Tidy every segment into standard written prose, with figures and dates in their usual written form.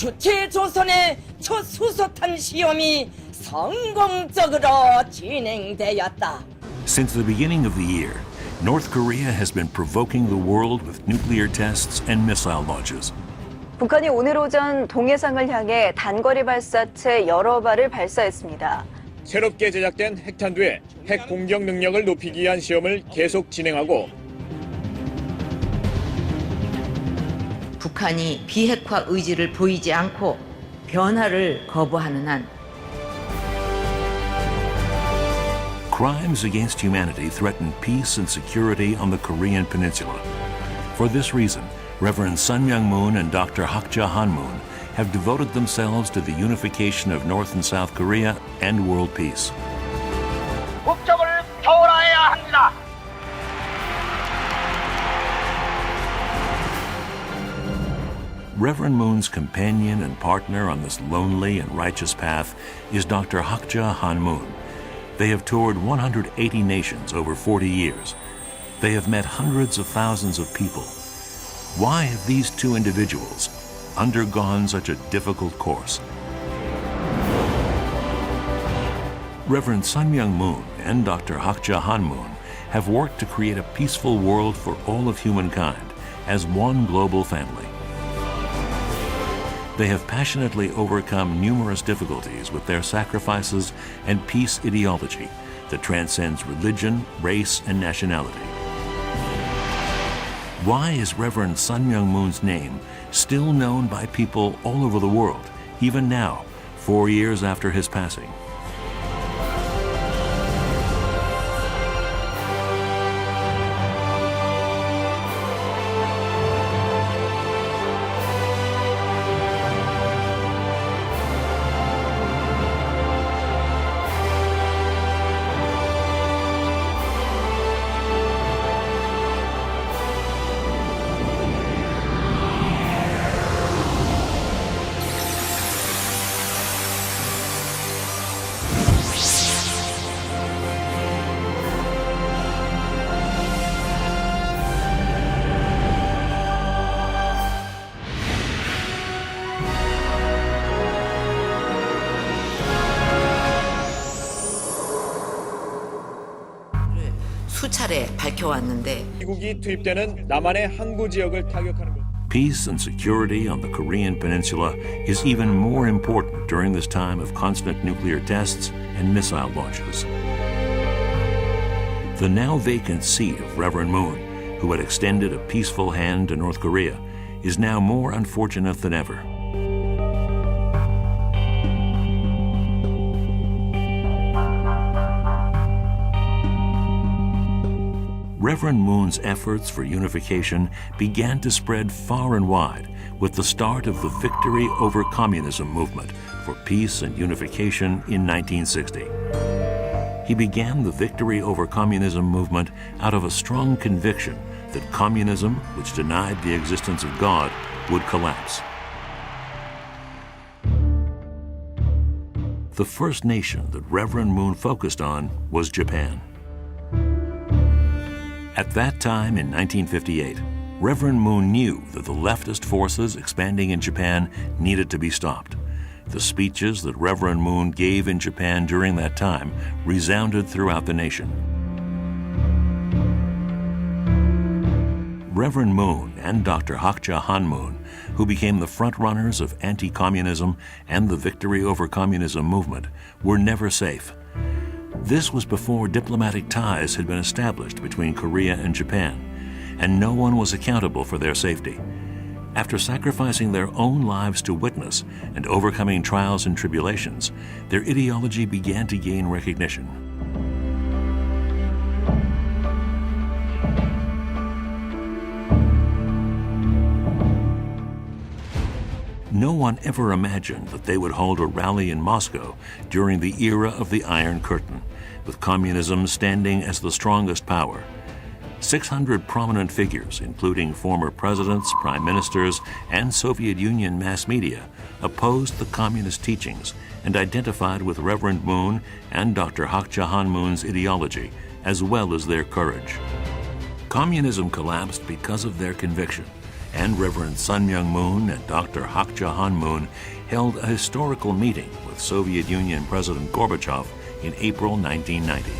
주체 조선의 첫 수소탄 시험이 성공적으로 진행되었다. Since the beginning of the year, North Korea has been provoking the world with nuclear tests and missile launches. 북한이 오늘 오전 동해상을 향해 단거리 발사체 여러 발을 발사했습니다. 새롭게 제작된 핵탄두의 핵 공격 능력을 높이기 위한 시험을 계속 진행하고 북한이 비핵화 의지를 보이지 않고 변화를 거부하는 한 Crimes against humanity threaten peace and security on the Korean peninsula. For this reason, Reverend Sun Myung-moon and Dr. Hak Ja-han-moon have devoted themselves to the unification of North and South Korea and world peace. 국적을 초월해야 합니다. Reverend Moon's companion and partner on this lonely and righteous path is Dr. Hak Ja-han-moon. They have toured 180 nations over 40 years. They have met hundreds of thousands of people. Why have these two individuals undergone such a difficult course? Reverend Sun Myung-moon and Dr. Hak Ja-han-moon have worked to create a peaceful world for all of humankind as one global family. They have passionately overcome numerous difficulties with their sacrifices and peace ideology that transcends religion, race, and nationality. Why is Reverend Sun Myung-moon's name still known by people all over the world, even now, 4 years after his passing? 수차례 밝혀왔는데 미국이 투입되는 남한의 항구 지역을 타격하는 것. Peace and security on the Korean peninsula is even more important during this time of constant nuclear tests and missile launches. The now vacant seat of Reverend Moon, who had extended a peaceful hand to North Korea, is now more unfortunate than ever. Reverend Moon's efforts for unification began to spread far and wide with the start of the Victory Over Communism movement for peace and unification in 1960. He began the Victory Over Communism movement out of a strong conviction that communism, which denied the existence of God, would collapse. The first nation that Reverend Moon focused on was Japan. At that time, in 1958, Reverend Moon knew that the leftist forces expanding in Japan needed to be stopped. The speeches that Reverend Moon gave in Japan during that time resounded throughout the nation. Reverend Moon and Dr. Hak Ja-han-moon, who became the front-runners of anti-communism and the Victory Over Communism movement, were never safe. This was before diplomatic ties had been established between Korea and Japan, and no one was accountable for their safety. After sacrificing their own lives to witness and overcoming trials and tribulations, their ideology began to gain recognition. No one ever imagined that they would hold a rally in Moscow during the era of the Iron Curtain, with communism standing as the strongest power. 600 prominent figures, including former presidents, prime ministers, and Soviet Union mass media, opposed the communist teachings and identified with Reverend Moon and Dr. Hak Ja-han-moon's ideology, as well as their courage. Communism collapsed because of their conviction, and Reverend Sun Myung Moon and Dr. Hak Ja-han Moon held a historical meeting with Soviet Union President Gorbachev in April 1990.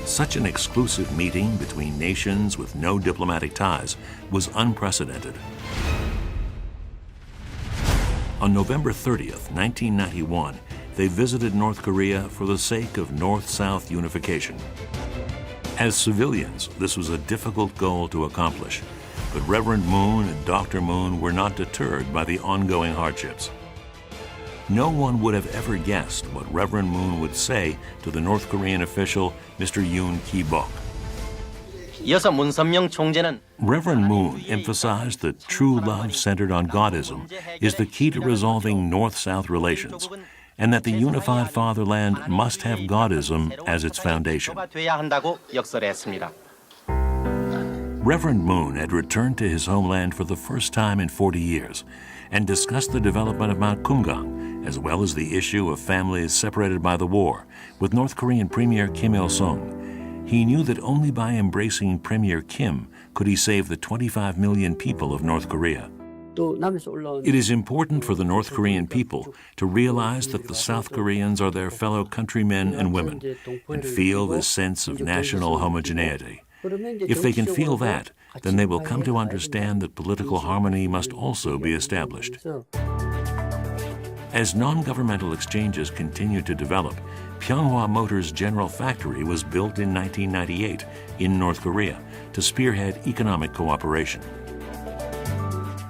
Such an exclusive meeting between nations with no diplomatic ties was unprecedented. On November 30th, 1991, they visited North Korea for the sake of North-South unification. As civilians, this was a difficult goal to accomplish, but Reverend Moon and Dr. Moon were not deterred by the ongoing hardships. No one would have ever guessed what Reverend Moon would say to the North Korean official, Mr. Yoon Ki-bok. 이어서 문선명 총재는 Reverend Moon emphasized that true love centered on Godism is the key to resolving North-South relations, and that the unified fatherland must have Godism as its foundation. 돼야 한다고 역설했습니다. Reverend Moon had returned to his homeland for the first time in 40 years and discussed the development of Mount Kumgang, as well as the issue of families separated by the war, with North Korean Premier Kim Il-sung. He knew that only by embracing Premier Kim could he save the 25 million people of North Korea. It is important for the North Korean people to realize that the South Koreans are their fellow countrymen and women and feel this sense of national homogeneity. If they can feel that, then they will come to understand that political harmony must also be established. As non-governmental exchanges continued to develop, Pyeonghwa Motors General Factory was built in 1998 in North Korea to spearhead economic cooperation.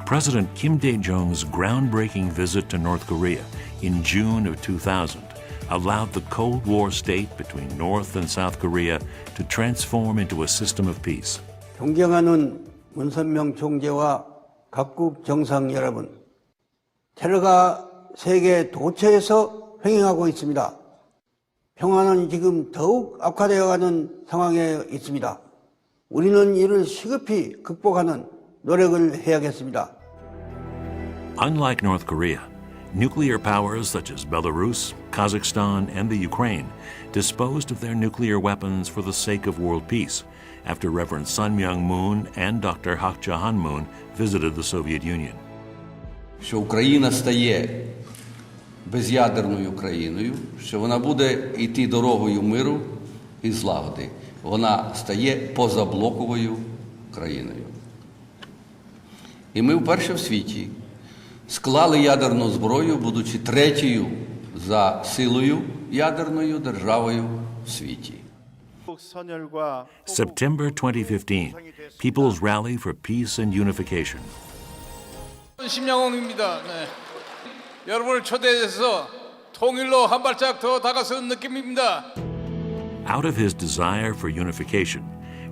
President Kim Dae-jung's groundbreaking visit to North Korea in June of 2000 allowed the Cold War state between North and South Korea to transform into a system of peace. 존경하는 문선명 총재와 각국 정상 여러분, 테러가 세계 도처에서 횡행하고 있습니다. 평화는 지금 더욱 악화되어가는 상황에 있습니다. 우리는 이를 시급히 극복하는 노력을 해야겠습니다. Unlike North Korea, nuclear powers such as Belarus, Kazakhstan, and the Ukraine disposed of their nuclear weapons for the sake of world peace after Reverend Sun Myung Moon and Dr. Hak Ja-han Moon visited the Soviet Union. Що Україна стає без'ядерною країною, що вона буде йти дорогою миру і злагоди. Вона стає позаблоковою країною. І ми вперше в світі склали ядерну зброю, будучи третьою за силою ядерною державою в світі. September 2015, People's Rally for Peace and Unification. 심양홍입니다. 네. 여러분을 초대해서 통일로 한 발짝 더 다가선 느낌입니다. Out of his desire for unification,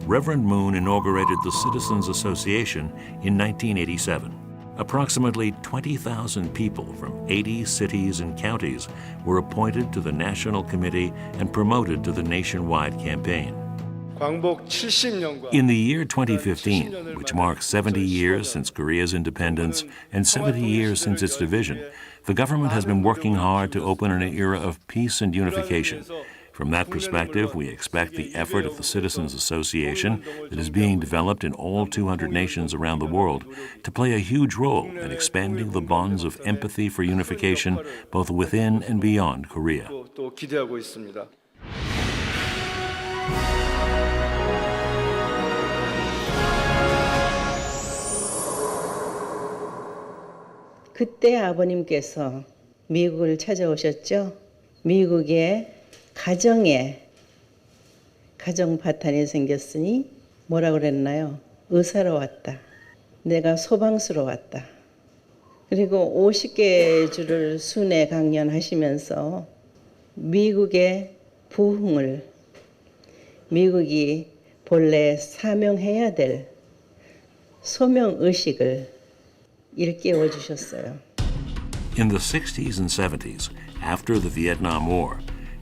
Reverend Moon inaugurated the Citizens Association in 1987. Approximately 20,000 people from 80 cities and counties were appointed to the National Committee and promoted to the nationwide campaign. In the year 2015, which marks 70 years since Korea's independence and 70 years since its division, the government has been working hard to open an era of peace and unification. From that perspective, we expect the effort of the Citizens Association that is being developed in all 200 nations around the world to play a huge role in expanding the bonds of empathy for unification both within and beyond Korea. 그때 아버님께서 미국을 찾아오셨죠. 미국에 가정 파탄이 생겼으니 뭐라 그랬나요? 의사로 왔다. 내가 소방수로 왔다. 그리고 50개 주를 순회 강연하시면서 미국의 부흥을, 미국이 본래 사명해야 될 소명의식을 일깨워 주셨어요. In the 60s and 70s, after the Vietnam War,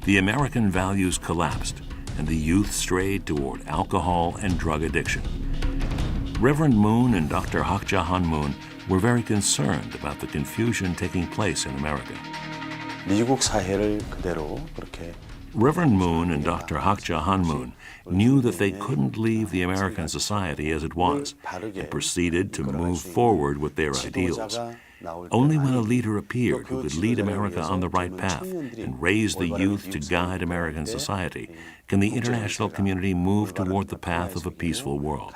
the American values collapsed and the youth strayed toward alcohol and drug addiction. Reverend Moon and Dr. Hak Ja-han Moon were very concerned about the confusion taking place in America. 미국 사회를 그대로 그렇게 Reverend Moon and Dr. Hakja Hanmoon knew that they couldn't leave the American society as it was and proceeded to move forward with their ideals. Only when a leader appeared who could lead America on the right path and raise the youth to guide American society can the international community move toward the path of a peaceful world.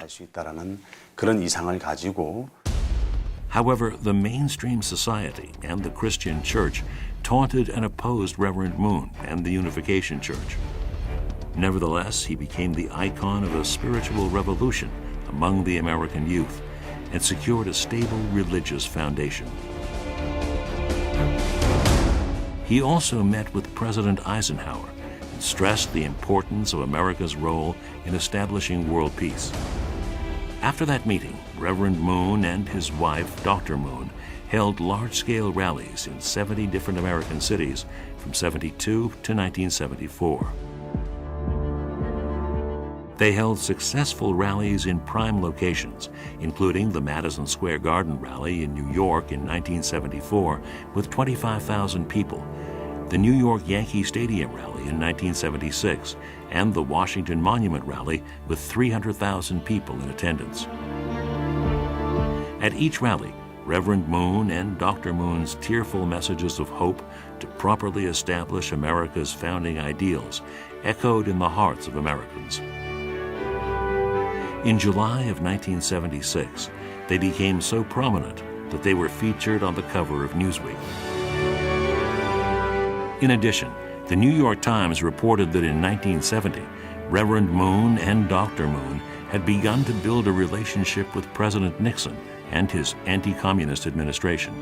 However, the mainstream society and the Christian church taunted and opposed Reverend Moon and the Unification Church. Nevertheless, he became the icon of a spiritual revolution among the American youth and secured a stable religious foundation. He also met with President Eisenhower and stressed the importance of America's role in establishing world peace. After that meeting, Reverend Moon and his wife, Dr. Moon, held large-scale rallies in 70 different American cities from 72 to 1974. They held successful rallies in prime locations, including the Madison Square Garden rally in New York in 1974 with 25,000 people, the New York Yankee Stadium rally in 1976, and the Washington Monument rally with 300,000 people in attendance. At each rally, Reverend Moon and Dr. Moon's tearful messages of hope to properly establish America's founding ideals echoed in the hearts of Americans. In July of 1976, they became so prominent that they were featured on the cover of Newsweek. In addition, the New York Times reported that in 1970, Reverend Moon and Dr. Moon had begun to build a relationship with President Nixon and his anti-communist administration.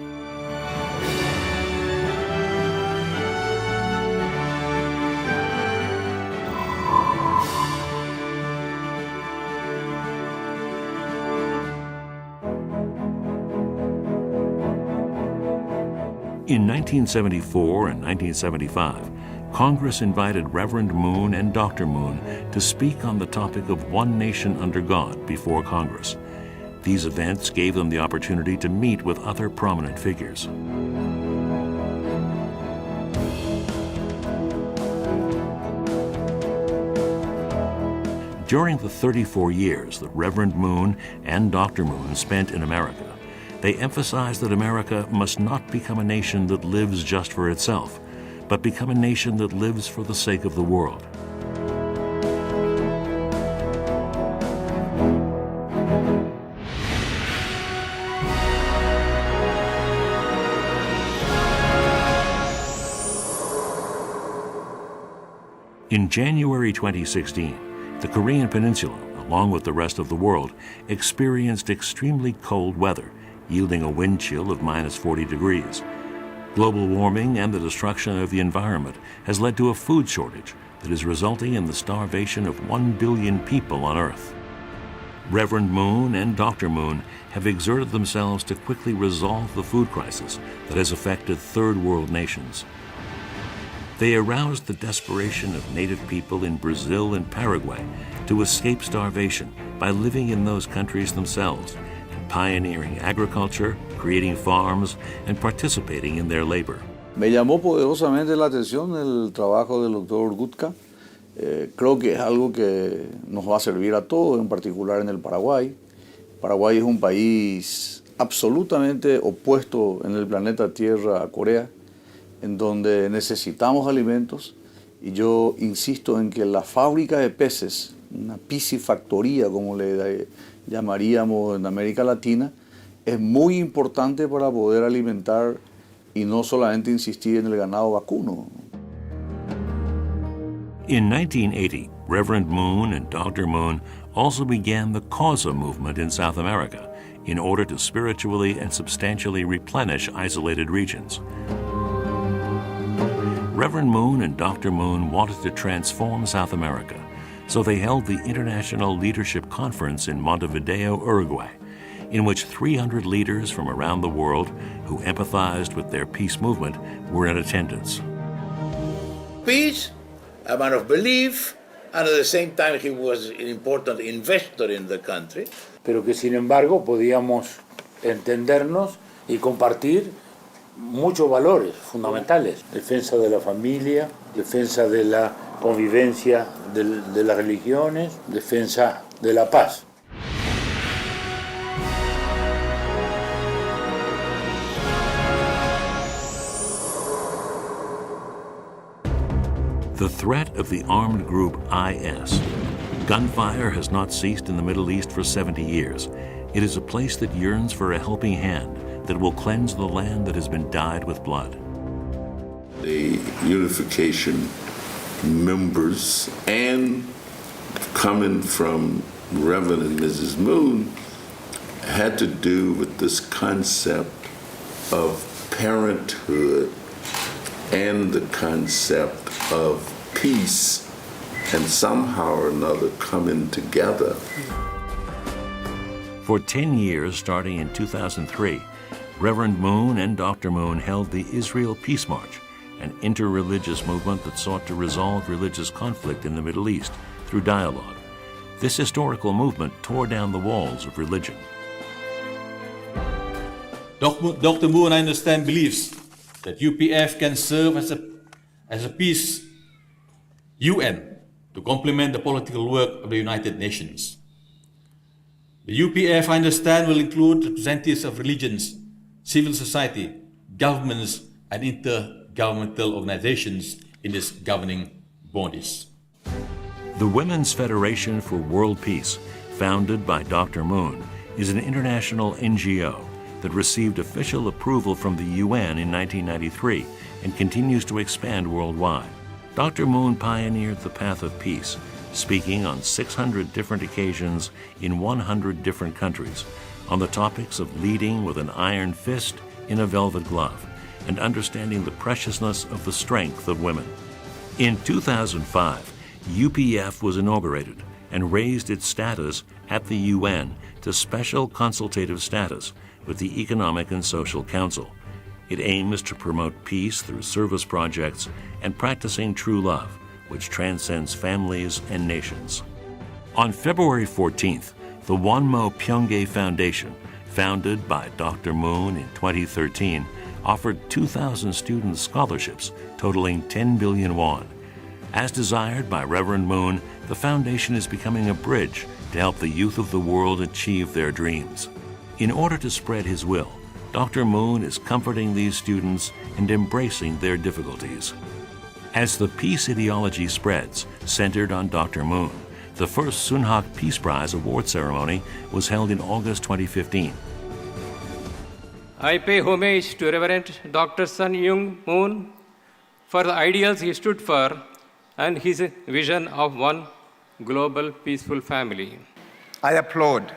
In 1974 and 1975, Congress invited Reverend Moon and Dr. Moon to speak on the topic of one nation under God before Congress. These events gave them the opportunity to meet with other prominent figures. During the 34 years that Reverend Moon and Dr. Moon spent in America, they emphasized that America must not become a nation that lives just for itself, but become a nation that lives for the sake of the world. In January 2016, the Korean Peninsula, along with the rest of the world, experienced extremely cold weather, yielding a wind chill of -40 degrees. Global warming and the destruction of the environment has led to a food shortage that is resulting in the starvation of 1 billion people on Earth. Reverend Moon and Dr. Moon have exerted themselves to quickly resolve the food crisis that has affected third world nations. They aroused the desperation of native people in Brazil and Paraguay to escape starvation by living in those countries themselves and pioneering agriculture, creating farms, and participating in their labor. Me llamó poderosamente la atención el trabajo del doctor Gutka. Creo que es algo que nos va a servir a todos, en particular en el Paraguay. Paraguay es un país absolutamente opuesto en el planeta Tierra a Corea, en donde necesitamos alimentos, y yo insisto en que la fábrica de peces, una piscifactoría como le llamaríamos en América Latina, es muy importante para poder alimentar y no solamente insistir en el ganado vacuno. In 1980, Reverend Moon and Dr. Moon also began the Causa movement in South America in order to spiritually and substantially replenish isolated regions. Reverend Moon and Dr. Moon wanted to transform South America, so they held the International Leadership Conference in Montevideo, Uruguay, in which 300 leaders from around the world who empathized with their peace movement were in attendance. Peace, a man of belief, and at the same time he was an important investor in the country. Pero que sin embargo podíamos entendernos y compartir muchos valores fundamentales: defensa de la familia, defensa de la convivencia de las religiones, defensa de la paz. The threat of the armed group IS. Gunfire has not ceased in the Middle East for 70 years. It is a place that yearns for a helping hand that will cleanse the land that has been dyed with blood. The unification members and coming from Reverend and Mrs. Moon had to do with this concept of parenthood and the concept of peace and somehow or another coming together. For 10 years, starting in 2003, Reverend Moon and Dr. Moon held the Israel Peace March, an interreligious movement that sought to resolve religious conflict in the Middle East through dialogue. This historical movement tore down the walls of religion. Dr. Moon, I understand, believes that UPF can serve as a peace UN to complement the political work of the United Nations. The UPF, I understand, will include representatives of religions, civil society, governments, and intergovernmental organizations in its governing bodies. The Women's Federation for World Peace, founded by Dr. Moon, is an international NGO that received official approval from the UN in 1993 and continues to expand worldwide. Dr. Moon pioneered the path of peace, speaking on 600 different occasions in 100 different countries on the topics of leading with an iron fist in a velvet glove and understanding the preciousness of the strength of women. In 2005, UPF was inaugurated and raised its status at the UN to special consultative status with the Economic and Social Council. It aims to promote peace through service projects and practicing true love, which transcends families and nations. On February 14th, the Wonmo Pyonghae Foundation, founded by Dr. Moon in 2013, offered 2,000 students scholarships totaling 10 billion won. As desired by Reverend Moon, the foundation is becoming a bridge to help the youth of the world achieve their dreams. In order to spread his will, Dr. Moon is comforting these students and embracing their difficulties. As the peace ideology spreads, centered on Dr. Moon, the first Sunhak Peace Prize award ceremony was held in August 2015. I pay homage to Reverend Dr. Sun Myung Moon for the ideals he stood for and his vision of one global peaceful family. I applaud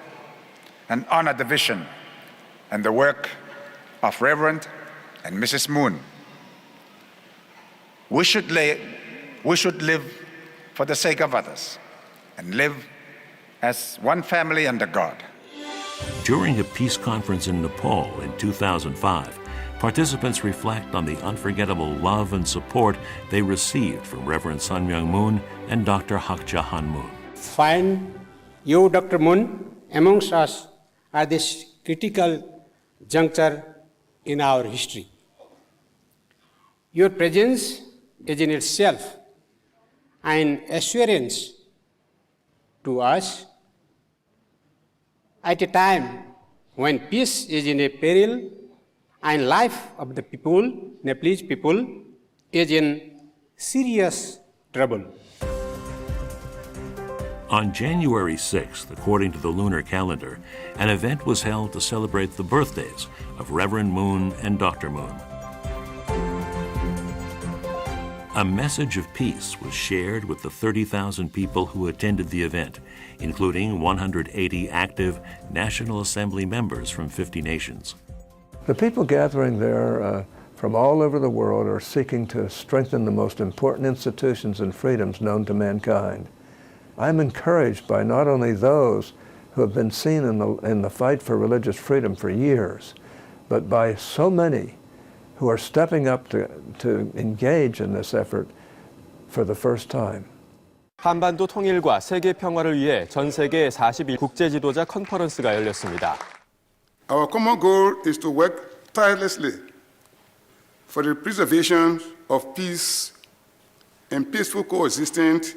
and honor the vision and the work of Reverend and Mrs. Moon. We should live for the sake of others and live as one family under God. During a peace conference in Nepal in 2005, participants reflect on the unforgettable love and support they received from Reverend Sun Myung Moon and Dr. Hakja Han Moon. Find you, Dr. Moon, amongst us at this critical juncture in our history. Your presence is in itself an assurance to us at a time when peace is in a peril and life of the people, Nepalese people, is in serious trouble. On January 6th, according to the lunar calendar, an event was held to celebrate the birthdays of Reverend Moon and Dr. Moon. A message of peace was shared with the 30,000 people who attended the event, including 180 active National Assembly members from 50 nations. The people gathering there from all over the world are seeking to strengthen the most important institutions and freedoms known to mankind. I'm encouraged by not only those who have been seen in the fight for religious freedom for years, but by so many who are stepping up to engage in this effort for the first time. 한반도 통일과 세계 평화를 위해 전 세계 41 국제 지도자 컨퍼런스가 열렸습니다. Our common goal is to work tirelessly for the preservation of peace and peaceful coexistence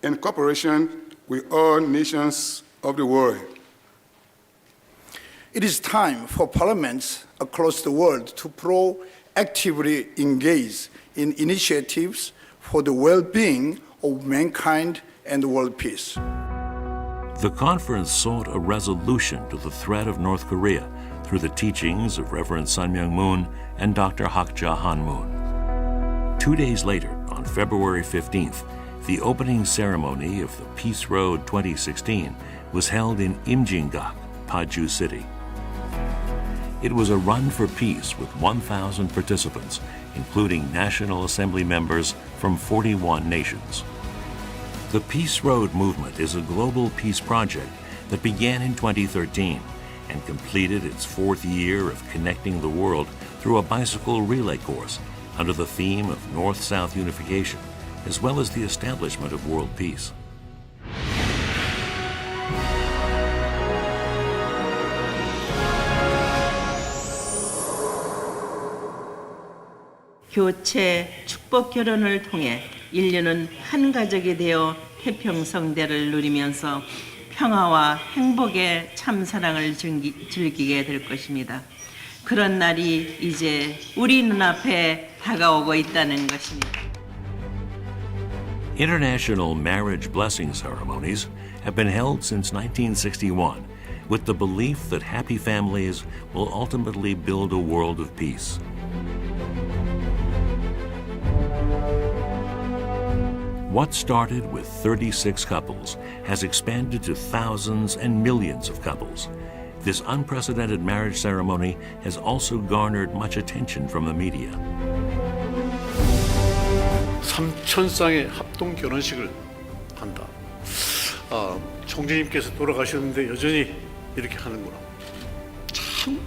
and cooperation with all nations of the world. It is time for parliaments across the world to proactively engage in initiatives for the well-being of mankind and world peace. The conference sought a resolution to the threat of North Korea through the teachings of Reverend Sun Myung Moon and Dr. Hakja Han Moon. 2 days later, on February 15th, the opening ceremony of the Peace Road 2016 was held in Imjinggak, Paju City. It was a run for peace with 1,000 participants, including National Assembly members from 41 nations. The Peace Road movement is a global peace project that began in 2013 and completed its 4th year of connecting the world through a bicycle relay course under the theme of North-South unification, as well as the establishment of world peace. 교체, 축복 결혼을 통해 인류는 한 가족이 되어 태평성대를 누리면서 평화와 행복의 참사랑을 즐기게 될 것입니다. 그런 날이 이제 우리 눈앞에 다가오고 있다는 것입니다. International marriage blessing ceremonies have been held since 1961 with the belief that happy families will ultimately build a world of peace. What started with 36 couples has expanded to thousands and millions of couples. This unprecedented marriage ceremony has also garnered much attention from the media. 3,000쌍의 합동 결혼식을 한다. 총재님께서 돌아가셨는데 여전히 이렇게 하는구나. 참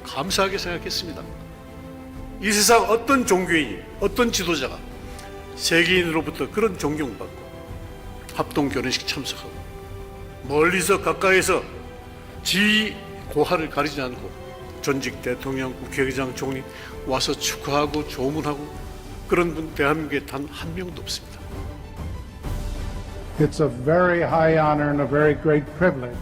감사하게 생각했습니다. 이 세상 어떤 종교인이, 어떤 지도자가 세계인으로부터 그런 존경받고 합동 결혼식 참석하고 멀리서 가까이서 지위 고하를 가리지 않고 전직 대통령, 국회의장, 총리 와서 축하하고 조문하고 그런 분 대한민국에 단 한 명도 없습니다. It's a very high honor and a very great privilege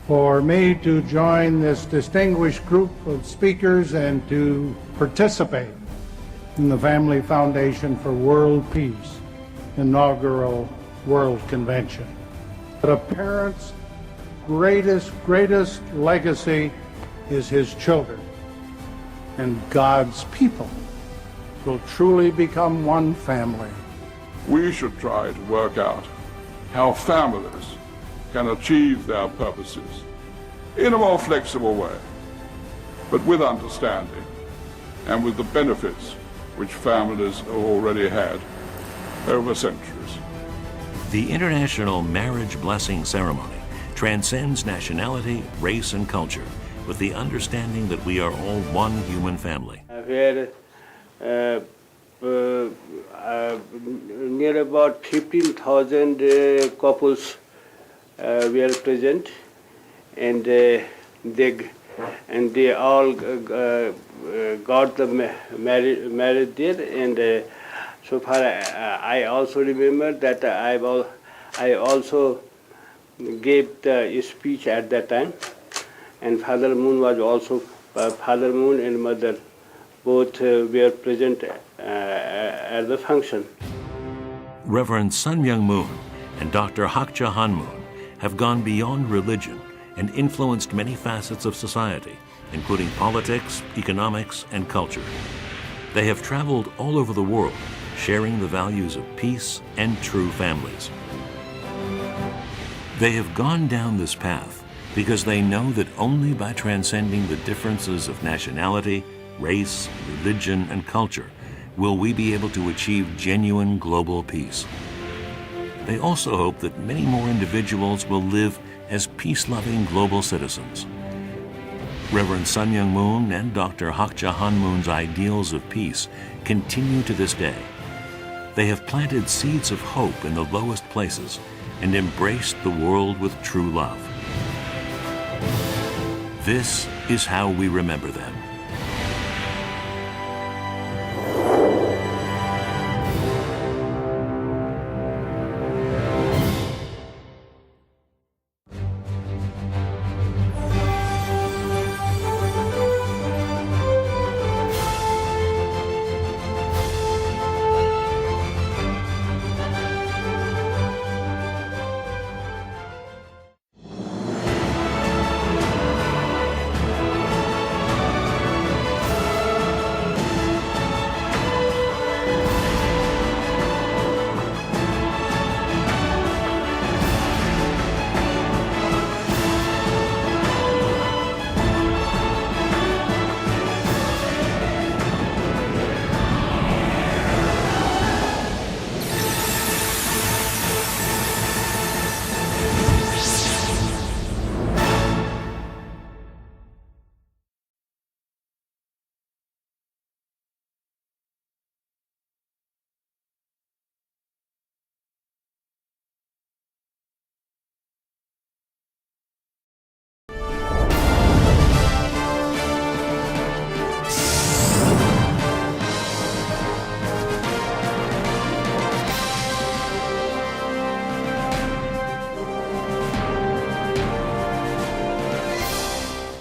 for me to join this distinguished group of speakers and to participate in the Family Foundation for World Peace inaugural World Convention. But a parent's greatest legacy is his children, and God's people will truly become one family. We should try to work out how families can achieve their purposes in a more flexible way, but with understanding and with the benefits which families have already had over centuries. The International Marriage Blessing Ceremony transcends nationality, race, and culture with the understanding that we are all one human family. Where near about 15,000 couples were present, and they all got the married there. And so far, I also remember that I also gave the speech at that time, and Father Moon was also Father Moon and Mother both were present at the function. Reverend Sun Myung Moon and Dr. Hakja Han Moon have gone beyond religion and influenced many facets of society, including politics, economics, and culture. They have traveled all over the world, sharing the values of peace and true families. They have gone down this path because they know that only by transcending the differences of nationality, race, religion, and culture will we be able to achieve genuine global peace. They also hope that many more individuals will live as peace-loving global citizens. Reverend Sun Myung Moon and Dr. Hakja Han Moon's ideals of peace continue to this day. They have planted seeds of hope in the lowest places and embraced the world with true love. This is how we remember them.